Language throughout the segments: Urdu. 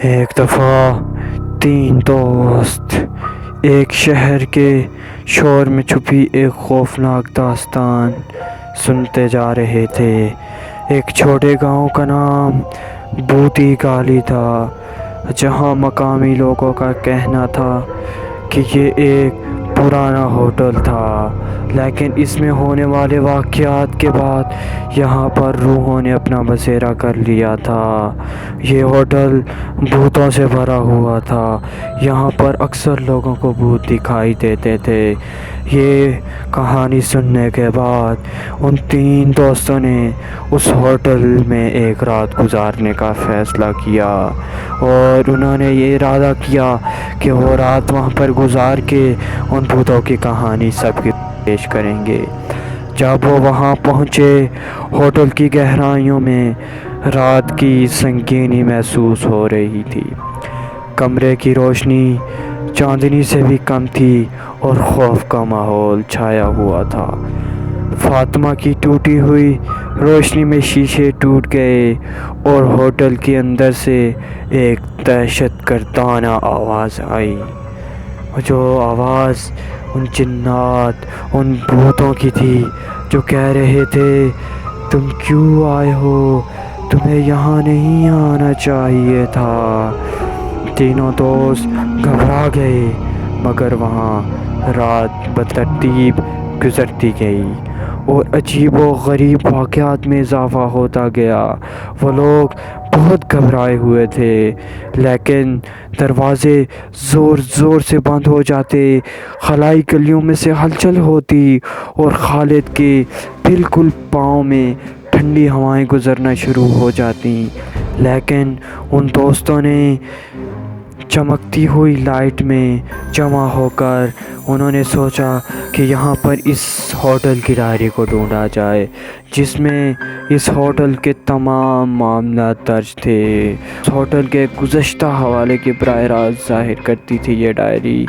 ایک دفعہ تین دوست ایک شہر کے شور میں چھپی ایک خوفناک داستان سنتے جا رہے تھے۔ ایک چھوٹے گاؤں کا نام بھوتی گالی تھا، جہاں مقامی لوگوں کا کہنا تھا کہ یہ ایک پرانا ہوٹل تھا، لیکن اس میں ہونے والے واقعات کے بعد یہاں پر روحوں نے اپنا بسیرا کر لیا تھا۔ یہ ہوٹل بھوتوں سے بھرا ہوا تھا، یہاں پر اکثر لوگوں کو بھوت دکھائی دیتے تھے۔ یہ کہانی سننے کے بعد ان تین دوستوں نے اس ہوٹل میں ایک رات گزارنے کا فیصلہ کیا، اور انہوں نے یہ ارادہ کیا کہ وہ رات وہاں پر گزار کے ان بھوتوں کی کہانی سب کی پیش کریں گے۔ جب وہ وہاں پہنچے، ہوٹل کی گہرائیوں میں رات کی سنگینی محسوس ہو رہی تھی۔ کمرے کی روشنی چاندنی سے بھی کم تھی اور خوف کا ماحول چھایا ہوا تھا۔ فاطمہ کی ٹوٹی ہوئی روشنی میں شیشے ٹوٹ گئے اور ہوٹل کے اندر سے ایک دہشت گردانہ آواز آئی، جو آواز ان جنات، ان بھوتوں کی تھی جو کہہ رہے تھے، تم کیوں آئے ہو؟ تمہیں یہاں نہیں آنا چاہیے تھا۔ تینوں دوست گھبرا گئے، مگر وہاں رات بترتیب گزرتی گئی اور عجیب و غریب واقعات میں اضافہ ہوتا گیا۔ وہ لوگ بہت گھبرائے ہوئے تھے، لیکن دروازے زور زور سے بند ہو جاتے، خلائی گلیوں میں سے ہلچل ہوتی اور خالد کے بالکل پاؤں میں ٹھنڈی ہوائیں گزرنا شروع ہو جاتی۔ لیکن ان دوستوں نے چمکتی ہوئی لائٹ میں جمع ہو کر انہوں نے سوچا کہ یہاں پر اس ہوٹل کی ڈائری کو ڈھونڈا جائے، جس میں اس ہوٹل کے تمام معاملات درج تھے۔ اس ہوٹل کے گزشتہ حوالے کے براہ راست ظاہر کرتی تھی یہ ڈائری۔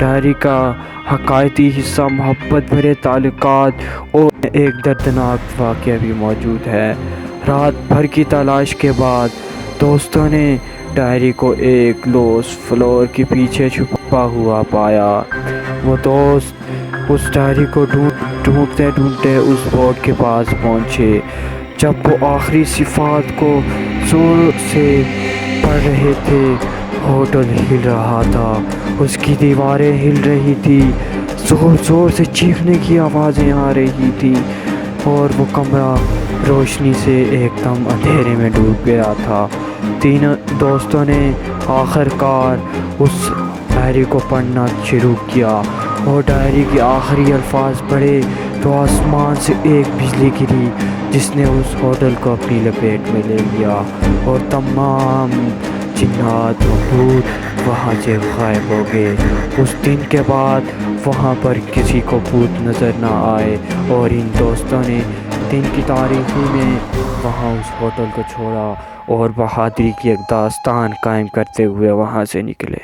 ڈائری کا حقائقی حصہ محبت بھرے تعلقات اور ایک دردناک واقعہ بھی موجود ہے۔ رات بھر کی تلاش کے بعد دوستوں نے ڈائری کو ایک لوس فلور کے پیچھے چھپا ہوا پایا۔ وہ دوست اس ڈائری کو ڈھونڈتے ڈھونڈتے اس بورڈ کے پاس پہنچے۔ جب وہ آخری صفحات کو زور سے پڑھ رہے تھے، ہوٹل ہل رہا تھا، اس کی دیواریں ہل رہی تھی، زور زور سے چیخنے کی آوازیں آ رہی تھی، اور وہ کمرہ روشنی سے ایک دم اندھیرے میں ڈوب گیا تھا۔ تینوں دوستوں نے آخر کار اس ڈائری کو پڑھنا شروع کیا، اور ڈائری کے آخری الفاظ پڑھے تو آسمان سے ایک بجلی گری، جس نے اس ہوٹل کو اپنی لپیٹ میں لے لیا، اور تمام جنات و بھوت وہاں سے غائب ہو گئے۔ اس دن کے بعد وہاں پر کسی کو بھوت نظر نہ آئے، اور ان دوستوں نے دن کی تاریکی میں وہاں اس ہوٹل کو چھوڑا اور بہادری کی ایک داستان قائم کرتے ہوئے وہاں سے نکلے۔